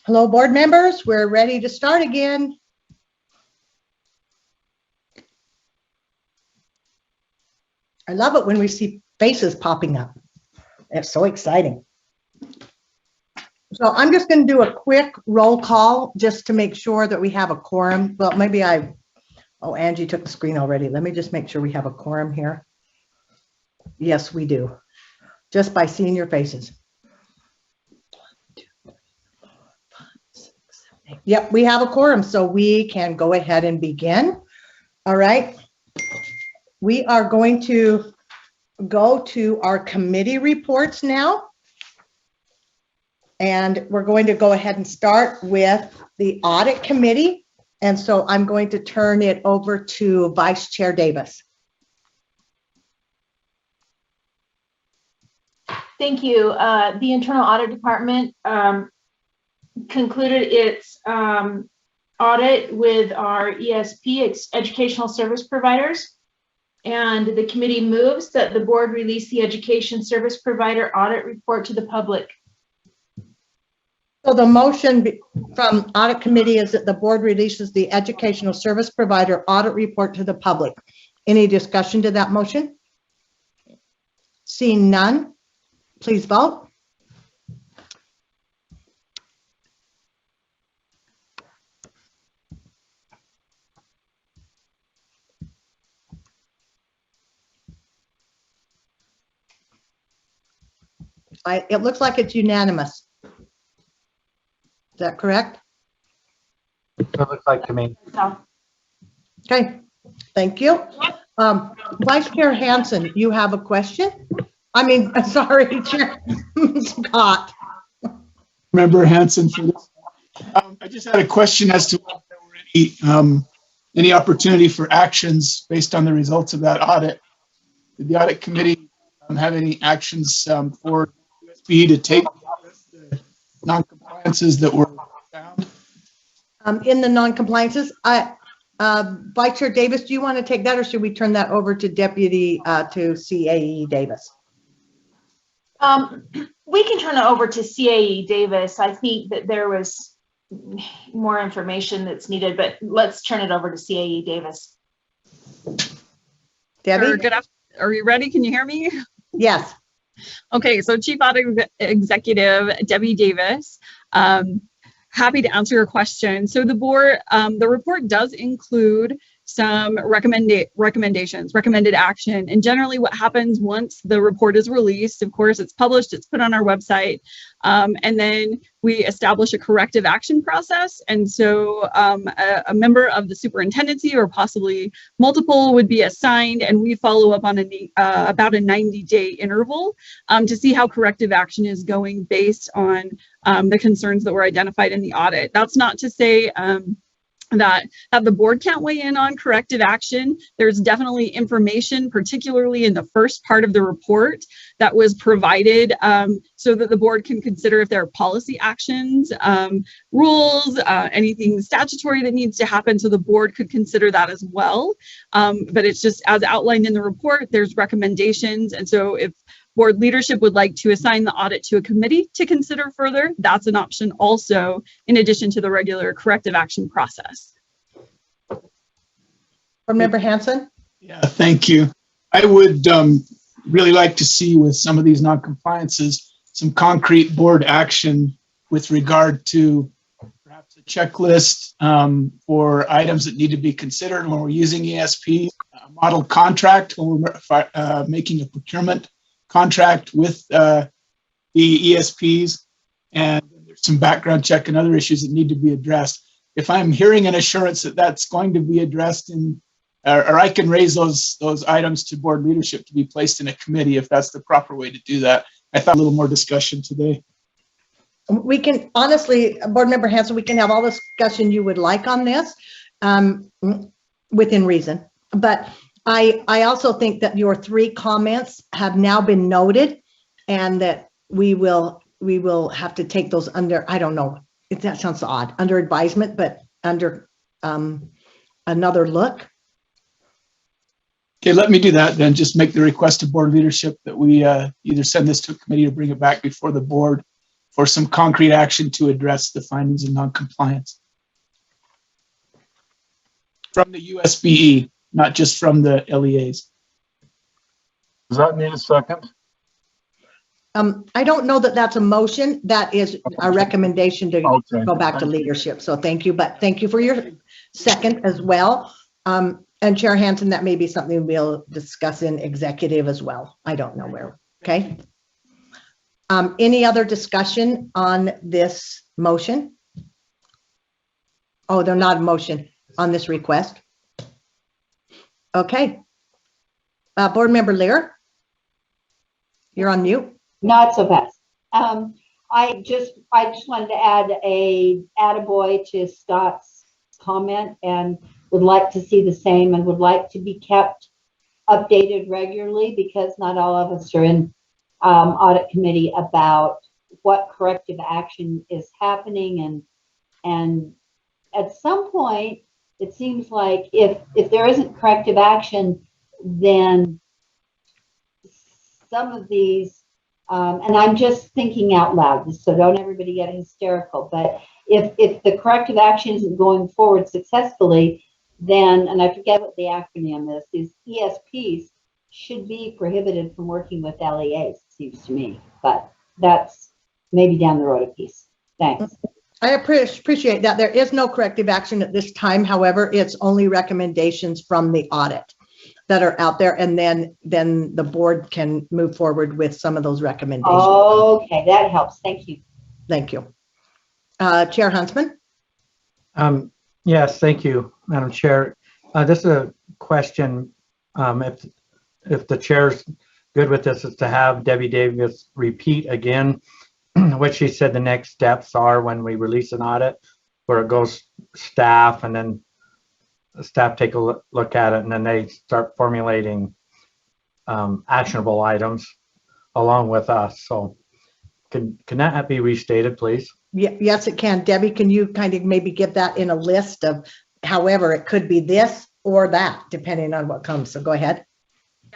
Hello, board members. We're ready to start again. I love it when we see faces popping up. It's so exciting. So I'm just going to do a quick roll call just to make sure that we have a quorum. Well, maybe oh, Angie took the screen already. Let me just make sure we have a quorum here. Yes, we do. Just by seeing your faces. Yep, we have a quorum, so we can go ahead and begin. All right. We are going to go to our committee reports now. And we're going to go ahead and start with the audit committee. And so I'm going to turn it over to Vice Chair Davis. Thank you. The Internal Audit Department concluded its audit with our ESP, Educational Service Providers. And the committee moves that the board release the Education Service Provider Audit Report to the public. So the motion from audit committee is that the board releases the Educational Service Provider Audit Report to the public. Any discussion to that motion? Seeing none, please vote. It looks like it's unanimous. Is that correct? It looks like to me. Okay, thank you. Vice Chair Hansen, you have a question? I mean, sorry, Chair Scott. Member Hansen for this. I just had a question as to whether there were any opportunity for actions based on the results of that audit. Did the audit committee have any actions for USB to take the non-compliances that were found? In the non-compliances, Vice Chair Davis, do you want to take that, or should we turn that over to Deputy to CAE Davis? We can turn it over to CAE Davis. I think that there was more information that's needed, but let's turn it over to CAE Davis. Debbie? Good afternoon. Are you ready? Can you hear me? Yes. Okay, so Chief Audit Executive Debbie Davis. Happy to answer your question. So the board, the report does include some recommendations, recommended action. And generally what happens once the report is released, of course, it's published, it's put on our website, and then we establish a corrective action process. And so a member of the superintendency or possibly multiple would be assigned, and we follow up on about a 90-day interval to see how corrective action is going based on the concerns that were identified in the audit. That's not to say that the board can't weigh in on corrective action. There's definitely information, particularly in the first part of the report, that was provided so that the board can consider if there are policy actions, rules, anything statutory that needs to happen, so the board could consider that as well. But it's just as outlined in the report, there's recommendations. And so if board leadership would like to assign the audit to a committee to consider further, that's an option also, in addition to the regular corrective action process. Board Member Hansen? Yeah, thank you. I would really like to see with some of these non-compliances, some concrete board action with regard to perhaps a checklist for items that need to be considered when we're using ESP, a model contract when we're making a procurement contract with the ESPs, and there's some background check and other issues that need to be addressed. If I'm hearing an assurance that that's going to be addressed in, or I can raise those items to board leadership to be placed in a committee, if that's the proper way to do that. I thought a little more discussion today. We can, honestly, Board Member Hansen, we can have all the discussion you would like on this within reason. But I also think that your 3 comments have now been noted, and that we will have to take those under, I don't know, that sounds odd, under advisement, but under another look. Okay, let me do that then. Just make the request to board leadership that we either send this to a committee or bring it back before the board for some concrete action to address the findings of noncompliance. From the USBE, not just from the LEAs. Does that need a second? I don't know that that's a motion. That is a recommendation to Okay. go back to leadership. So thank you, but thank you for your second as well. And Chair Hansen, that may be something we'll discuss in executive as well. I don't know where, okay? Any other discussion on this motion? Oh, they're not a motion on this request. Okay. Board Member Lear, you're on mute. Not so fast. I just wanted to add a attaboy to Scott's comment and would like to see the same and would like to be kept updated regularly because not all of us are in audit committee about what corrective action is happening and at some point it seems like if there isn't corrective action, then some of these and I'm just thinking out loud, so don't everybody get hysterical. But if the corrective action isn't going forward successfully, then, and I forget what the acronym is, these ESPs should be prohibited from working with LEAs, it seems to me. But that's maybe down the road a piece. Thanks. I appreciate that. There is no corrective action at this time. However, it's only recommendations from the audit that are out there, and then the board can move forward with some of those recommendations. Okay, that helps. Thank you. Thank you. Chair Huntsman? Yes, thank you, Madam Chair. This is a question, if the chair's good with this, is to have Debbie Davis repeat again what she said the next steps are when we release an audit, where it goes staff and then the staff take a look at it and then they start formulating actionable items along with us. So can that be restated, please? Yes, it can. Debbie, can you kind of maybe get that in a list of, however, it could be this or that, depending on what comes. So go ahead.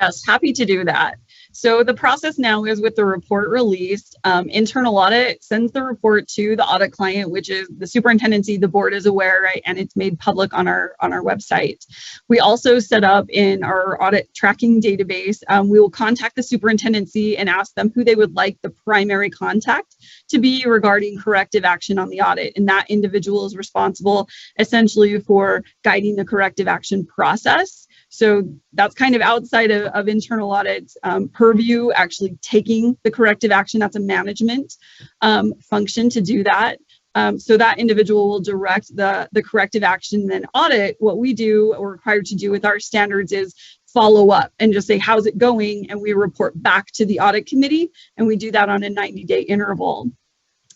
Yes, happy to do that. So the process now is with the report released, internal audit sends the report to the audit client, which is the superintendency. The board is aware, right? And it's made public on our website. We also set up in our audit tracking database, we will contact the superintendency and ask them who they would like the primary contact to be regarding corrective action on the audit. And that individual is responsible essentially for guiding the corrective action process. So that's kind of outside of internal audit's purview, actually taking the corrective action. That's a management function to do that. So that individual will direct the corrective action. Then audit, what we do or required to do with our standards is follow up and just say, how's it going? And we report back to the audit committee, and we do that on a 90-day interval.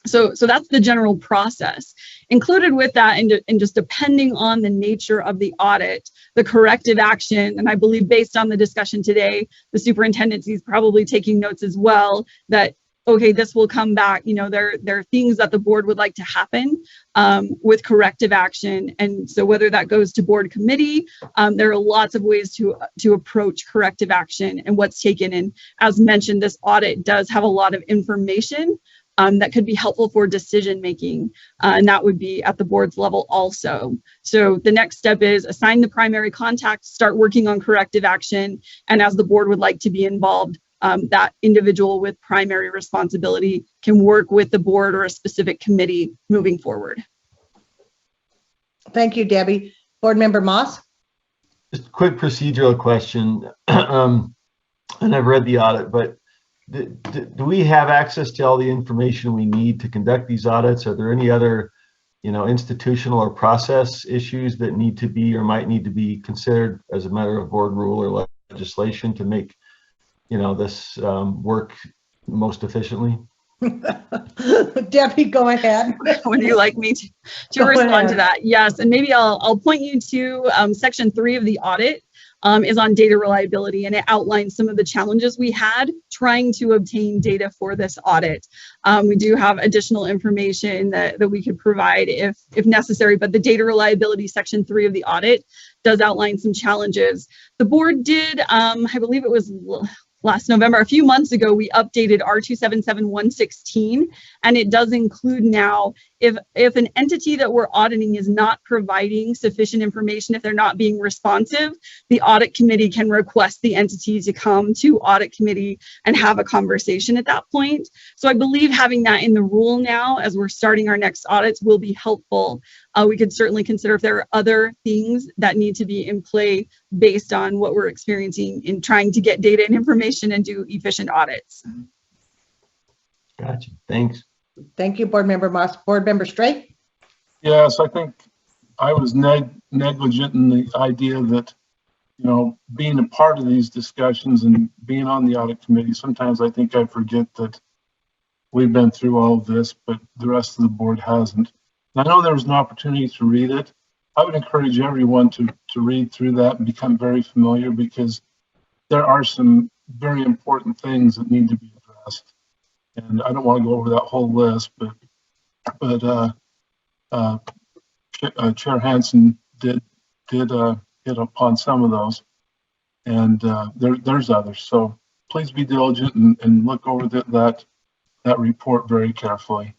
So that's the general process. Included with that, and just depending on the nature of the audit, the corrective action, and I believe based on the discussion today, the superintendency is probably taking notes as well, that, okay, this will come back, there are things that the board would like to happen with corrective action. And so whether that goes to board committee, there are lots of ways to approach corrective action and what's taken. And as mentioned, this audit does have a lot of information that could be helpful for decision making, and that would be at the board's level also. So the next step is assign the primary contact, start working on corrective action, and as the board would like to be involved, that individual with primary responsibility can work with the board or a specific committee moving forward. Thank you, Debbie. Board Member Moss? Just a quick procedural question. And I've read the audit, but do we have access to all the information we need to conduct these audits? Are there any other, institutional or process issues that need to be or might need to be considered as a matter of board rule or legislation to make, this work most efficiently? Debbie, go ahead. Would you like me to respond to that? Yes, and maybe I'll point you to section 3 of the audit. Is on data reliability, and it outlines some of the challenges we had trying to obtain data for this audit. We do have additional information that we could provide if necessary, but the data reliability section 3 of the audit does outline some challenges. The board did, I believe it was last November, a few months ago, we updated R277116, and it does include now if an entity that we're auditing is not providing sufficient information, if they're not being responsive, the audit committee can request the entity to come to audit committee and have a conversation at that point. So I believe having that in the rule now as we're starting our next audits will be helpful. We could certainly consider if there are other things that need to be in play based on what we're experiencing in trying to get data and information and do efficient audits. Gotcha. Thanks. Thank you, Board Member Moss. Board Member Straight? Yes, I think I was negligent in the idea that, you know, being a part of these discussions and being on the audit committee, sometimes I think I forget that we've been through all of this, but the rest of the board hasn't. And I know there was an opportunity to read it. I would encourage everyone to read through that and become very familiar, because there are some very important things that need to be addressed. And I don't want to go over that whole list, but Chair Hansen did hit upon some of those, and there's others. So please be diligent and look over that report very carefully.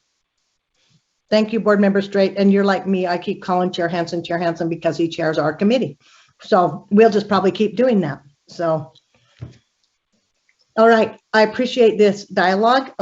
Thank you, Board Member Straight. And you're like me, I keep calling Chair Hansen because he chairs our committee. So we'll just probably keep doing that. So, all right, I appreciate this dialogue.